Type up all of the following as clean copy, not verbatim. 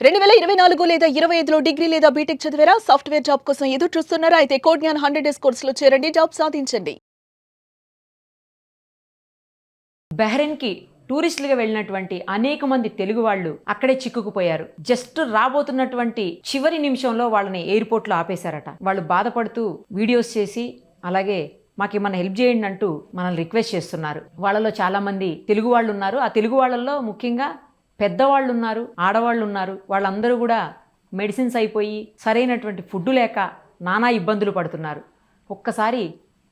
2024 లేదా 25లో డిగ్రీ లేదా బీటెక్ చదివారా? సాఫ్ట్‌వేర్ జాబ్ కోసం ఎదురు చూస్తున్నారా? అయితే కోడ్‌జ్ఞాన్ 100 డేస్ కోర్సులో చేరండి. జాబ్ సాధించండి. బహ్రెయిన్‌కి టూరిస్టులుగా వెళ్ళినటువంటి అనేక మంది తెలుగు వాళ్ళు అక్కడే చిక్కుకుపోయారు. జస్ట్ రాబోతున్నటువంటి చివరి నిమిషంలో వాళ్ళని ఎయిర్‌పోర్ట్‌లో ఆపేశారట. వాళ్ళు బాధపడుతూ వీడియోస్ చేసి అలాగే మాకేమన్నా హెల్ప్ చేయండి అంటూ మనల్ని రిక్వెస్ట్ చేస్తున్నారు. వాళ్ళలో చాలా మంది తెలుగు వాళ్ళు ఉన్నారు. ఆ తెలుగు వాళ్ళల్లో ముఖ్యంగా పెద్దవాళ్ళు ఉన్నారు, ఆడవాళ్ళు ఉన్నారు. వాళ్ళందరూ కూడా మెడిసిన్స్ అయిపోయి సరైనటువంటి ఫుడ్ లేక నానా ఇబ్బందులు పడుతున్నారు. ఒక్కసారి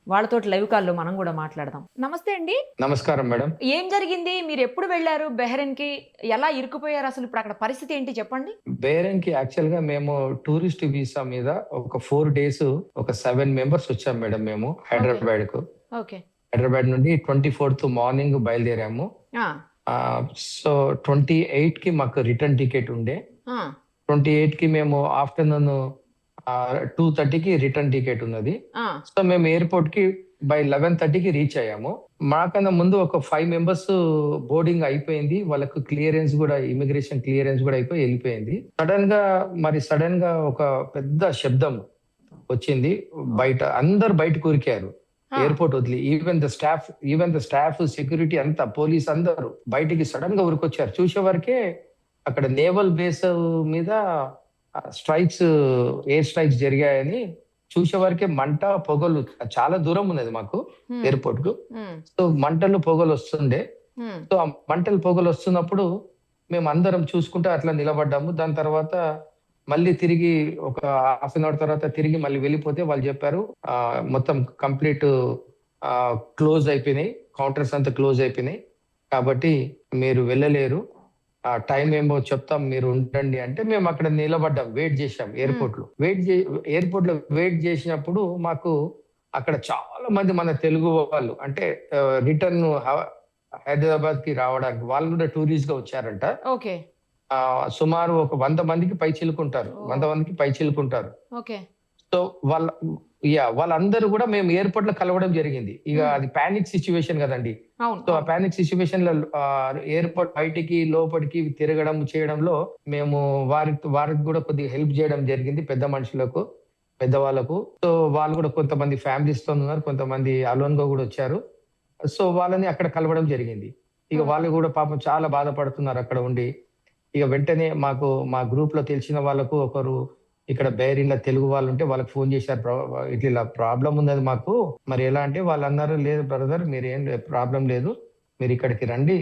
వాళ్ళతోటి లైవ్ కాల్లో మనం కూడా మాట్లాడదాం. నమస్తే అండి. నమస్కారం మేడం. ఏం జరిగింది? మీరు ఎప్పుడు వెళ్ళారు బహ్రెయిన్‌కి? ఎలా ఇరుక్కుపోయారు? అసలు ఇప్పుడు అక్కడ పరిస్థితి ఏంటి చెప్పండి? బేరెన్ కి యాక్చువల్ గా మేము టూరిస్ట్ వీసా మీద ఒక 4 డేస్ ఒక 7 మెంబర్స్ వచ్చాం మేడం. మేము హైదరాబాద్ కు. ఓకే. హైదరాబాద్ నుండి 24th మార్నింగ్ బయలుదేరాము. ఆ, సో 28 కి మాకు రిటర్న్ టికెట్ ఉండే. ఆ, 28 కి మేము ఆఫ్టర్నూన్ 2:30 కి రిటర్న్ టికెట్ ఉన్నది. ఆ, సో మేము ఎయిర్పోర్ట్ కి బై 11:30 కి రీచ్ అయ్యాము. మాకన్నా ముందు ఒక 5 మెంబర్స్ బోర్డింగ్ అయిపోయింది. వాళ్ళకు క్లియరెన్స్ కూడా, ఇమిగ్రేషన్ క్లియరెన్స్ కూడా అయిపోయి వెళ్ళిపోయింది. సడన్ గా ఒక పెద్ద శబ్దం వచ్చింది. బయట అందరు బయట కూరికారు ఆ. ఎయిర్పోర్ట్ వదిలి. ఈవెన్ ద స్టాఫ్ సెక్యూరిటీ అంతా, పోలీస్ అందరూ బయటికి సడన్ గా ఉరికొచ్చారు. చూసే వరకే అక్కడ నేవల్ బేస్ మీద ఎయిర్ స్ట్రైక్స్ జరిగాయని చూసే వరకే మంట, పొగలు, చాలా దూరం ఉన్నది మాకు హ్మ్, ఎయిర్పోర్ట్ కు. హ్మ్, సో మంటలు, పొగలు వస్తుండే. హ్మ్, సో ఆ మంటలు, పొగలు వస్తున్నప్పుడు మేము అందరం చూసుకుంటూ అట్లా నిలబడ్డాము. దాని తర్వాత మళ్ళీ తిరిగి ఒక హాఫ్ అన్ అవర్ తర్వాత తిరిగి మళ్ళీ వెళ్ళిపోతే వాళ్ళు చెప్పారు మొత్తం కంప్లీట్ క్లోజ్ అయిపోయినాయి, కౌంటర్స్ అంతా క్లోజ్ అయిపోయినాయి, కాబట్టి మీరు వెళ్ళలేరు, ఆ టైం ఏమో చెప్తాం, మీరు ఉండండి అంటే మేము అక్కడ నిలబడ్డాం, వెయిట్ చేసాం ఎయిర్పోర్ట్ లో. ఎయిర్పోర్ట్ లో వెయిట్ చేసినప్పుడు మాకు అక్కడ చాలా మంది మన తెలుగు వాళ్ళు, అంటే రిటర్న్ హైదరాబాద్ కి రావడానికి వాళ్ళు కూడా టూరిస్ట్ గా వచ్చారంట. ఓకే, సుమారు ఒక 100 మందికి పై చిలుకుంటారు, 100 మందికి పై చిలుకుంటారు. ఓకే. సో వాళ్ళందరూ కూడా మేము ఎయిర్పోర్ట్ లో కలవడం జరిగింది. ఇక అది పానిక్ సిచ్యువేషన్ కదండి. అవును, సో ఆ అవును. పానిక్ సిచ్యువేషన్ లో ఎయిర్పోర్ట్ బయటికి లోపలికి తిరగడం చేయడంలో మేము వారికి కూడా కొద్దిగా హెల్ప్ చేయడం జరిగింది, పెద్ద మనుషులకు, పెద్దవాళ్ళకు. సో వాళ్ళు కూడా కొంతమంది ఫ్యామిలీస్ తో ఉన్నారు, కొంతమంది అలోన్ గా కూడా వచ్చారు. సో వాళ్ళని అక్కడ కలవడం జరిగింది. ఇక వాళ్ళు కూడా పాపం చాలా బాధపడుతున్నారు అక్కడ ఉండి. ఇక వెంటనే మా గ్రూప్ లో తెలిసిన వాళ్ళకు ఒకరు ఇక్కడ బహ్రెయిన్ లో తెలుగు వాళ్ళు ఉంటే వాళ్ళకి ఫోన్ చేశారు. ఇట్లా ప్రాబ్లం ఉన్నది మాకు, మరి ఎలా అంటే వాళ్ళు అన్నారు, లేదు బ్రదర్, మీరేం ప్రాబ్లం లేదు, మీరు ఇక్కడికి రండి,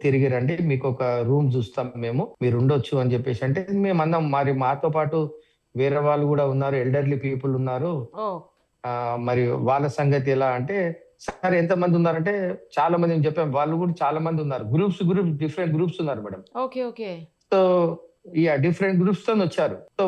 తిరిగి రండి, మీకు ఒక రూమ్ చూస్తాం మేము, మీరు ఉండొచ్చు అని చెప్పేసి అంటే మేము అన్నాం. మరి మాతో పాటు వేరే వాళ్ళు కూడా ఉన్నారు, ఎల్డర్లీ పీపుల్ ఉన్నారు, ఓ, మరి వాళ్ళ సంగతి ఎలా అంటే, సార్ ఎంత మంది ఉన్నారంటే చాలా మంది చెప్పాం. వాళ్ళు కూడా చాలా మంది ఉన్నారు, డిఫరెంట్ గ్రూప్స్ ఉన్నారు madam. Okay, okay. So different groups తో వచ్చారు. సో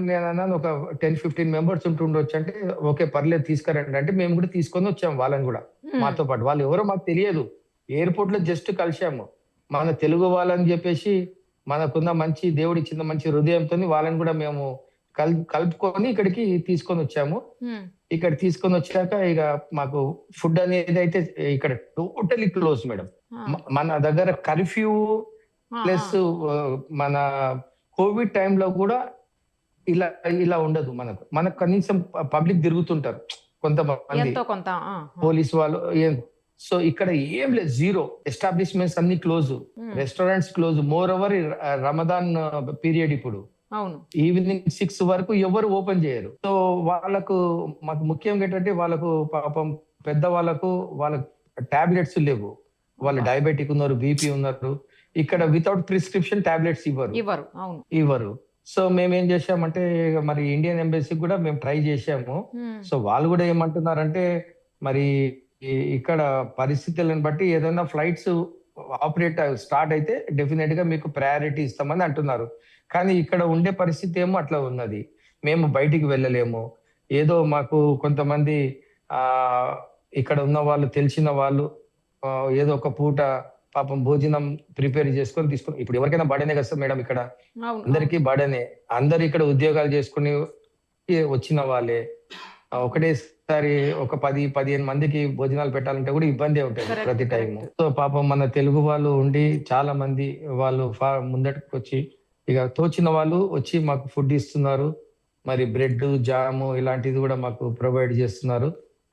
నేను అన్నాను ఒక 10-15 మెంబర్స్ ఉంటుండొచ్చు అంటే, ఓకే పర్లేదు తీసుకురండి అంటే మేము కూడా తీసుకొని వచ్చాము వాళ్ళని కూడా హ్మ్, మాతో పాటు. వాళ్ళు ఎవరో మాకు తెలియదు, ఎయిర్పోర్ట్ లో జస్ట్ కలిసాము. మన తెలుగు వాళ్ళని చెప్పేసి, మనకున్న మంచి దేవుడి చిన్న మంచి హృదయంతో వాళ్ళని కూడా మేము కలుపుకొని ఇక్కడికి తీసుకొని వచ్చాము. హ్మ్. ఇక్కడ తీసుకొని వచ్చాక ఇక మాకు ఫుడ్ అనేది అయితే ఇక్కడ టోటలీ క్లోజ్ మేడం. ఆ, మన దగ్గర కర్ఫ్యూ ఆ, ప్లస్ ఆ. మన కోవిడ్ టైంలో కూడా ఇలా ఇలా ఉండదు. మనకు కనీసం పబ్లిక్ తిరుగుతుంటారు కొంతమంది ఎంతో కొంత. ఆ, ఆ. పోలీస్ వాళ్ళు. సో ఇక్కడ ఏం లేదు, జీరో. ఎస్టాబ్లిష్మెంట్స్ అన్ని క్లోజ్, హ్మ్. Restaurants close. More over Ramadan period ఇప్పుడు అవును. ఈవినింగ్ 6 వరకు ఎవరు ఓపెన్ చేయరు. సో మాకు ముఖ్యంగా ఏంటంటే వాళ్ళకు పాపం పెద్ద వాళ్ళకు టాబ్లెట్స్ లేవు. వాళ్ళు డయాబెటిక్ ఉన్నారు, బీపీ ఉన్నారు. ఇక్కడ వితౌట్ ప్రిస్క్రిప్షన్ టాబ్లెట్స్ ఇవ్వరు. అవును. ఇవ్వరు. సో మేమేం చేసామంటే, మరి ఇండియన్ ఎంబసీకి కూడా మేము ట్రై చేసాము. హ్మ్. సో వాళ్ళు కూడా ఏమంటున్నారంటే, మరి ఇక్కడ పరిస్థితులను బట్టి ఏదైనా ఫ్లైట్స్ ఆపరేట్ స్టార్ట్ అయితే డెఫినెట్ గా మీకు ప్రయారిటీ ఇస్తామని అంటున్నారు. కానీ ఇక్కడ ఉండే పరిస్థితి ఏమో అట్లా ఉన్నది. మేము బయటికి వెళ్ళలేము. ఏదో మాకు కొంతమంది ఆ ఇక్కడ ఉన్న వాళ్ళు, తెలిసిన వాళ్ళు ఏదో ఒక పూట పాపం భోజనం ప్రిపేర్ చేసుకొని తీసుకొని, ఇప్పుడు ఎవరికైనా బర్డెనే కదా మేడం ఇక్కడ, అవును, అందరికీ బర్డెనే. అందరు ఇక్కడ ఉద్యోగాలు చేసుకుని వచ్చిన వాళ్ళే. ఒకటేసారి ఒక 10-15 మందికి భోజనాలు పెట్టాలంటే కూడా ఇబ్బంది ఉంటుంది కరెక్ట్, ప్రతి టైము. కరెక్ట్. సో పాపం మన తెలుగు వాళ్ళు ఉండి చాలా మంది వాళ్ళు ముందటికి వచ్చి ఇక తోచిన వాళ్ళు వచ్చి మాకు ఫుడ్ ఇస్తున్నారు. మరి బ్రెడ్, జాము ఇలాంటిది కూడా మాకు ప్రొవైడ్ చేస్తున్నారు.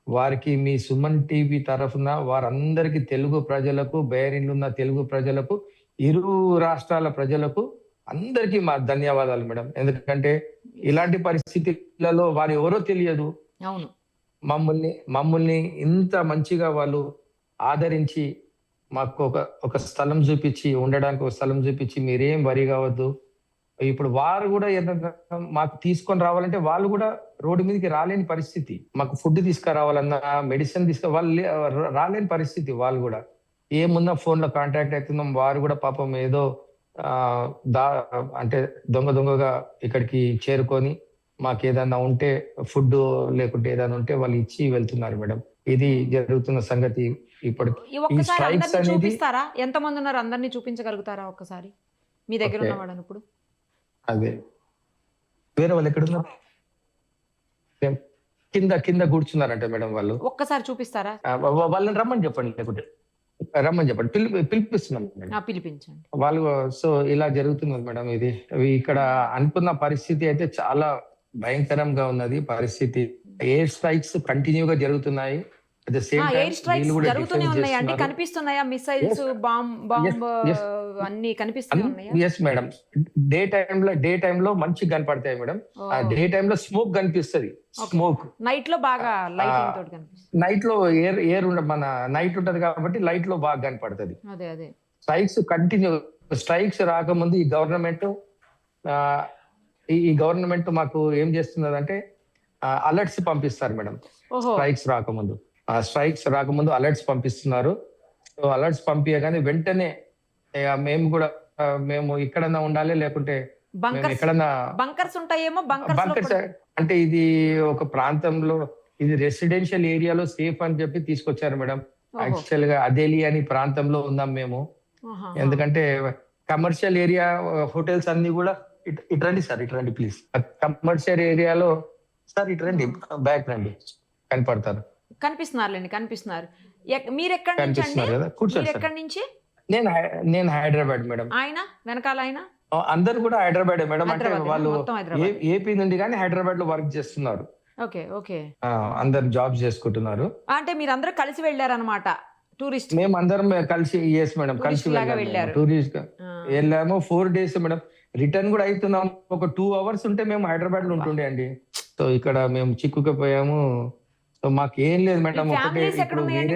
వారికి మీ సుమన్ టీవీ తరఫున వారందరికీ, తెలుగు ప్రజలకు, బయరిన్లో ఉన్న తెలుగు ప్రజలకు, ఇరు రాష్ట్రాల ప్రజలకు అందరికీ మా ధన్యవాదాలు మేడం. ఎందుకంటే ఇలాంటి పరిస్థితులలో వారు ఎవరో తెలియదు, అవును. మమ్మల్ని ఇంత మంచిగా వాళ్ళు ఆదరించి మాకు ఒక స్థలం చూపించి, ఉండడానికి ఒక స్థలం చూపించి, మీరేం వరి కావద్దు. ఇప్పుడు వారు కూడా ఏదైనా మాకు తీసుకొని రావాలంటే వాళ్ళు కూడా రోడ్డు మీదకి రాలేని పరిస్థితి. మాకు ఫుడ్ తీసుకురావాలన్నా, మెడిసిన్ వాళ్ళు రాలేని పరిస్థితి. వాళ్ళు కూడా ఏమున్నా ఫోన్ లో కాంటాక్ట్ అవుతున్నాం. వారు కూడా పాపం ఏదో అంటే దొంగగా ఇక్కడికి చేరుకొని మాకు ఏదన్నా ఉంటే ఫుడ్ లేకుంటే ఏదైనా ఉంటే వాళ్ళు ఇచ్చి వెళ్తున్నారు మేడం. ఇది జరుగుతున్న సంగతి. ఇప్పుడు ఈ స్ట్రైక్స్ అనేది చూపిస్తారా? ఎంత మంది ఉన్నారు అందరినీ చూపించగలుగుతారా ఒక్కసారి మీ దగ్గర ఉన్న వాళ్ళని? ఇప్పుడు అదే వేరే వాళ్ళు ఎక్కడున్నారు? కింద కూర్చున్నారంట మేడం వాళ్ళు. ఒక్కసారి చూపిస్తారా? వాళ్ళని రమ్మని చెప్పండి, లేకుంటే రమ్మని చెప్పండి. పిలిపిస్తున్నాం మేడం, పిలిపించండి వాళ్ళు. సో ఇలా జరుగుతున్నది మేడం. ఇది ఇక్కడ అనుకున్న పరిస్థితి అయితే చాలా భయంకరంగా ఉన్నది పరిస్థితి. ఎయిర్ స్ట్రైక్స్ కంటిన్యూగా జరుగుతున్నాయి. ఎయిర్ స్ట్రైక్స్ జరుగుతూనే ఉన్నాయి అంటే కనిపిస్తున్నాయా? మిసైల్స్, బాంబ్ అన్ని కనిపిస్తున్నాయి. ఎస్ మేడం, డే టైమ్ లో మంచి కనపడతాయి మేడం. డే టైమ్ లో స్మోక్ కనిపిస్తుంది. స్మోక్ నైట్ లో బాగా లైటింగ్ తోటి కనిపిస్తుంది. నైట్ లో ఎయిర్ మన నైట్ ఉంటది కాబట్టి లైట్ లో బాగా కనపడుతుంది. అదే స్ట్రైక్స్ కంటిన్యూ. స్ట్రైక్స్ రాకముందు ఈ గవర్నమెంట్ మాకు ఏం చేస్తున్నదంటే అలర్ట్స్ పంపిస్తారు మేడం. స్ట్రైక్స్ రాకముందు అలర్ట్స్ పంపిస్తున్నారు. సో అలర్ట్స్ పంపించగానే వెంటనే మేము ఇక్కడన్నా ఉండాలి, లేకుంటే ఎక్కడన్నా బంకర్స్ ఉంటాయేమో. బంకర్స్ అంటే ఇది ఒక ప్రాంతంలో, ఇది రెసిడెన్షియల్ ఏరియాలో సేఫ్ అని చెప్పి తీసుకొచ్చారు మేడం. యాక్చువల్ గా అదేలి అని ప్రాంతంలో ఉన్నాం మేము. ఎందుకంటే కమర్షియల్ ఏరియా, హోటల్స్ అన్ని కూడా ఇట్రండి సార్, ఇట్రండి ప్లీజ్. కమర్షియల్ ఏరియాలో సార్ ఇట్రండి, బ్యాక్ రండి, కనిపిస్తున్నారు. మీరు ఎక్కడి నుంచి? నేను హైదరాబాద్ మేడం. ఆయన వెనకాల ఆయన అందరు కూడా హైదరాబాద్ మేడం. అంటే వాళ్ళు ఏపీ నుండి కానీ హైదరాబాద్ లో వర్క్ చేస్తున్నారు. ఓకే. అందరు జాబ్ చేసుకుంటున్నారు. అంటే మీరు అందరూ కలిసి వెళ్ళారనమాట? టూరిస్ట్ మేము అందరం కలిసి, ఎస్ మేడం, కలిసి వెళ్ళాము. టూరిస్ట్ వెళ్ళాము 4 days మేడం. రిటర్న్ కూడా అవుతున్నాం. ఒక 2 hours ఉంటే మేము హైదరాబాద్ లో ఉంటుండే అండి. సో ఇక్కడ మేము చిక్కుకుపోయాము. సో మాకు ఏం లేదు మేడం.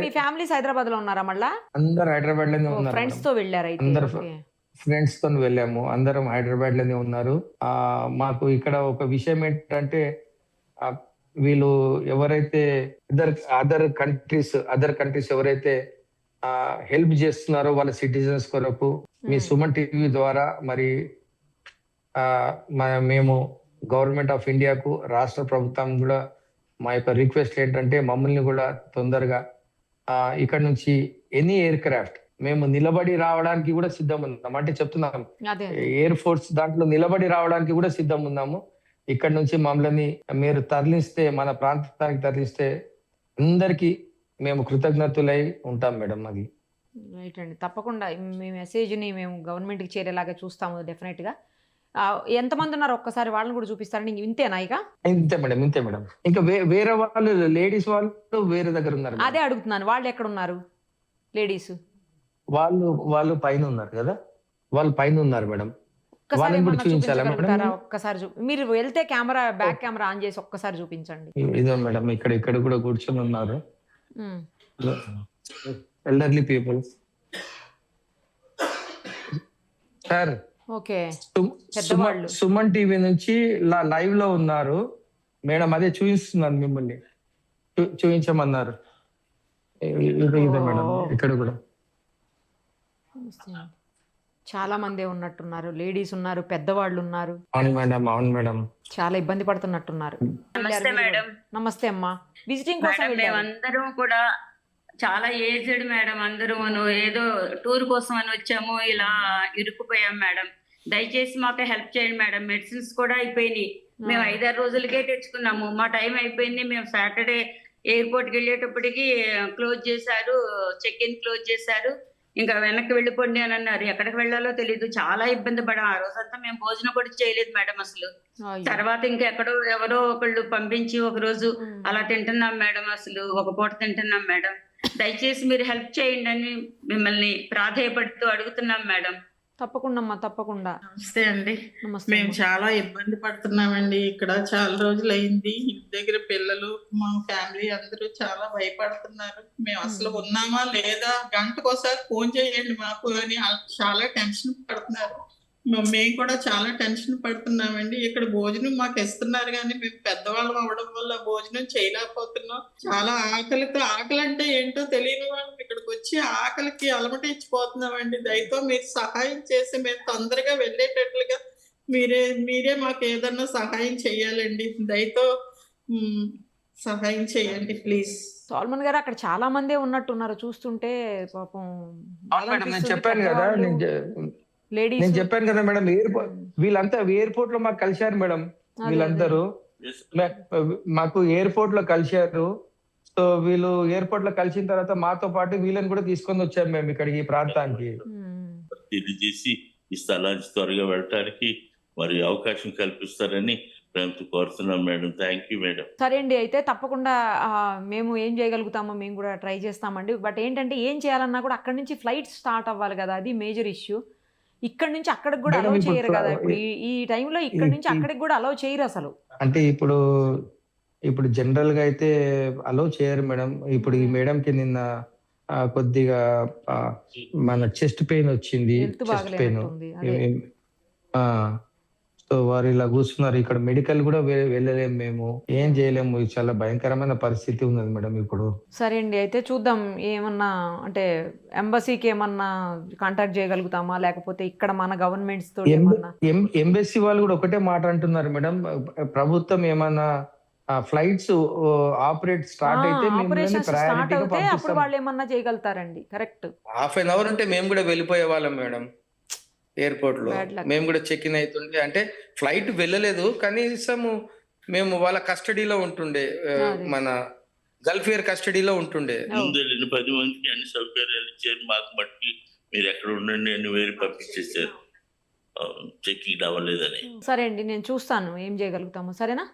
మీ ఫ్యామిలీస్ హైదరాబాద్ లో ఉన్నారా? మళ్ళా అందరు హైదరాబాద్ లోనే ఉన్నారు. ఫ్రెండ్స్ తో వెళ్ళారు? అందరు ఫ్రెండ్స్ తో వెళ్ళాము. అందరం హైదరాబాద్ లోనే ఉన్నారు. మాకు ఇక్కడ ఒక విషయం ఏంటంటే, వీళ్ళు ఎవరైతే అదర్ కంట్రీస్ ఎవరైతే హెల్ప్ చేస్తున్నారో వాళ్ళ సిటిజన్స్ కొరకు మీ సుమన్ టీవీ ద్వారా మరి మేము గవర్నమెంట్ ఆఫ్ ఇండియాకు, రాష్ట్ర ప్రభుత్వం కూడా మా యొక్క రిక్వెస్ట్ ఏంటంటే, మమ్మల్ని కూడా తొందరగా ఇక్కడ నుంచి ఎనీ ఎయిర్ క్రాఫ్ట్ మేము నిలబడి రావడానికి కూడా సిద్ధం ఉన్నాం. అంటే చెప్తున్నాం, ఎయిర్ ఫోర్స్ దాంట్లో నిలబడి రావడానికి కూడా సిద్ధం ఉన్నాము. ఇక్కడ నుంచి మమ్మల్ని మీరు తరలిస్తే, మన ప్రాంతానికి తరలిస్తే అందరికి మేము కృతజ్ఞతలై ఉంటాం మేడం. అది రైట్ అండి. తప్పకుండా మీ మెసేజ్ ని మేము గవర్నమెంట్ కి చేరేలాగా చూస్తాము డెఫినెట్ గా. ఎంతమంది ఉన్నారు ఒక్కసారి వాళ్ళని కూడా చూపిస్తారండి? ఇంతేనా? ఇంతే మేడం. ఇంకా వేరే వాళ్ళు, లేడీస్ వాళ్ళు వేరే దగ్గర ఉన్నారు. అదే అడుగుతున్నాను, వాళ్ళు ఎక్కడ ఉన్నారు? లేడీస్ వాళ్ళు పైన ఉన్నారు కదా, వాళ్ళు పైన ఉన్నారు మేడం. ఒక్కసారి మీరు వెళ్తే కెమెరా, బ్యాక్ కెమెరా ఆన్ చేసి ఒక్కసారి చూపించండి. ఇదో మేడం, ఇక్కడ కూడా కూర్చొని ఉన్నారు elderly people. Sir okay, Suman TV నుంచి లైవ్ లో ఉన్నారు మేడం. అదే చూపిస్తున్నాను, మిమ్మల్ని చూపించమన్నారు. మేడం ఇక్కడ కూడా చాలా మంది ఉన్నట్టున్నారు. లేడీస్ ఉన్నారు, పెద్దవాళ్ళు ఉన్నారు. అవును మేడం. చాలా ఇబ్బంది పడుతున్నట్టున్నారు. నమస్తే అమ్మా. విజిటింగ్ కోసం మేమందరం కూడా చాలా ఏజ్డ్ మేడం. అందరూ ఏదో టూర్ కోసం అని వచ్చాము, ఇలా ఇరుక్కుపోయాం మేడం. దయచేసి మాకు హెల్ప్ చేయండి మేడం. మెడిసిన్స్ కూడా అయిపోయినాయి. మేము 5-6 రోజులకే తెచ్చుకున్నాము. మా టైం అయిపోయింది. మేము సాటర్డే ఎయిర్పోర్ట్కి వెళ్ళేటప్పటికి క్లోజ్ చేశారు, చెక్ ఇన్ క్లోజ్ చేశారు. ఇంకా వెనక్కి వెళ్ళిపోండి అని అన్నారు. ఎక్కడికి వెళ్ళాలో తెలియదు. చాలా ఇబ్బంది పడాం. ఆ రోజంతా మేము భోజనం కూడా చేయలేదు మేడం అసలు. అయ్యో. తర్వాత ఇంకెక్కడో ఎవరో ఒకళ్ళు పంపించి ఒకరోజు అలా తింటున్నాం మేడం. అసలు ఒక పూట తింటున్నాం మేడం. దయచేసి మీరు హెల్ప్ చేయండి అని మిమ్మల్ని ప్రాధేయపడుతూ అడుగుతున్నాం మేడం. తప్పకుండా అమ్మా, తప్పకుండా. నమస్తే అండి. నమస్తే మేము అమ్మా. చాలా ఇబ్బంది పడుతున్నామండి. ఇక్కడ చాలా రోజులు అయింది. ఇంటి దగ్గర పిల్లలు, మా ఫ్యామిలీ అందరూ చాలా భయపడుతున్నారు. మేము అసలు ఉన్నామా లేదా, గంటకోసారి ఫోన్ చేయండి మాకు అని చాలా టెన్షన్ పడుతున్నారు. మేము కూడా చాలా టెన్షన్ పడుతున్నామండి. ఇక్కడ భోజనం మాకు ఇస్తున్నారు కానీ మేము పెద్దవాళ్ళం అవ్వడం వల్ల భోజనం చేయలేకపోతున్నాం. చాలా ఆకలి అంటే ఏంటో తెలియని వాళ్ళం ఇక్కడికి వచ్చి ఆకలికి అలమటించిపోతున్నామండి. దయతో మీరు సహాయం చేసి మేము తొందరగా వెళ్ళేటట్లుగా మీరే మాకు ఏదన్నా సహాయం చేయాలండి. దయతో సహాయం చేయండి ప్లీజ్. సోల్మన్ గారు, అక్కడ చాలా మందే ఉన్నట్టున్నారు చూస్తుంటే. పాపం బాధ మేడం, నేను అనిపిస్తుంది. చెప్పాను కదా, పెద్దవాళ్ళు, నేను లేడీస్. చెప్పాను కదా మేడం, వీళ్ళంతా ఎయిర్పోర్ట్ లో మాకు కలిశారు మేడం. అదే, వీళ్ళందరూ మాకు ఎయిర్పోర్ట్ లో కలిశారు. సో వీళ్ళు ఎయిర్పోర్ట్ లో కలిసిన తర్వాత మాతో పాటు వీళ్ళని కూడా తీసుకొని వచ్చాము మేము ఇక్కడికి, ఈ ప్రాంతానికి. తెలియజేసి ఈ స్థలానికి త్వరగా వెళ్ళటానికి మరి అవకాశం కల్పిస్తారని ప్రేమతో కోరుతున్నాం మేడం. Thank you madam. సరే అండి, అయితే తప్పకుండా మేము ఏం చేయగలుగుతామో మేము కూడా ట్రై చేస్తామండి. బట్ ఏంటంటే ఏం చేయాలన్నా కూడా అక్కడి నుంచి ఫ్లైట్ స్టార్ట్ అవ్వాలి కదా, అది మేజర్ ఇష్యూ. ఇక్కడ నుంచి అక్కడికి కూడా మేడం, అలౌ ఇప్పుడు చేయరు కదా. ఇప్పుడు ఈ టైంలో ఇక్కడ నుంచి అక్కడికి కూడా అలౌ చేయరు అసలు. అంటే ఇప్పుడు జనరల్ గా అయితే అలౌ చేయరు మేడం. ఇప్పుడు ఈ మేడం కి నిన్న కొద్దిగా మన చెస్ట్ పెయిన్ వచ్చింది. Health chest pain. బాగలేనట్టుంది. అదే. సో వారు ఇలా కూర్చున్నారు. ఇక్కడ మెడికల్ కూడా వెళ్ళలేము, మేము ఏం చేయలేము. ఇది చాలా భయంకరమైన పరిస్థితి ఉన్నది మేడం ఇప్పుడు. సరే అండి, అయితే చూద్దాం. ఏమన్నా అంటే ఎంబసీకి ఏమన్నా కాంటాక్ట్ చేయగలుగుతామా, లేకపోతే ఇక్కడ మన గవర్నమెంట్స్ తోటి ఏమన్నా. ఎంబసీ వాళ్ళు కూడా ఒకటే మాట అంటున్నారు మేడం, ప్రభుత్వం ఏమన్నా ఫ్లైట్స్ ఆపరేట్ స్టార్ట్ అయితే ఆపరేషన్ స్టార్ట్ ప్రయారిటీగా అవుతే అప్పుడు పంపిస్తాం. వాళ్ళు ఏమన్నా చేయగలుగుతారండి. కరెక్ట్. హాఫ్ అన్ అవర్ ఉంటే మేము కూడా వెళ్ళిపోయే వాళ్ళం మేడం. ఎయిర్పోర్ట్ లో Bad luck. మేము కూడా చెక్ ఇన్ అవుతుండే, అంటే ఫ్లైట్ వెళ్ళలేదు, కనీసము మేము వాళ్ళ కస్టడీలో ఉంటుండే, అదే. మన గల్ఫ్ ఎయిర్ కస్టడీలో ఉంటుండే. ముందు వెళ్ళిన 10 మందికి అన్ని సౌకర్యాలు ఇచ్చారు. మాకు మట్టి మీరు ఎక్కడ ఉండండి అని వేరు పంపించేశారు, చెక్కింగ్ అవ్వలేదని. సరే అండి, నేను చూస్తాను ఏం చేయగలుగుతామో. సరేనా?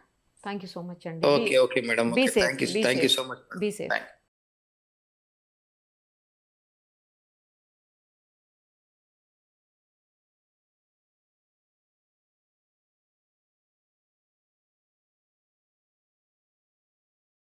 థ్యాంక్ యూ సో మచ్ అండి. Okay madam. Be safe, thank be you safe. So much. Be safe.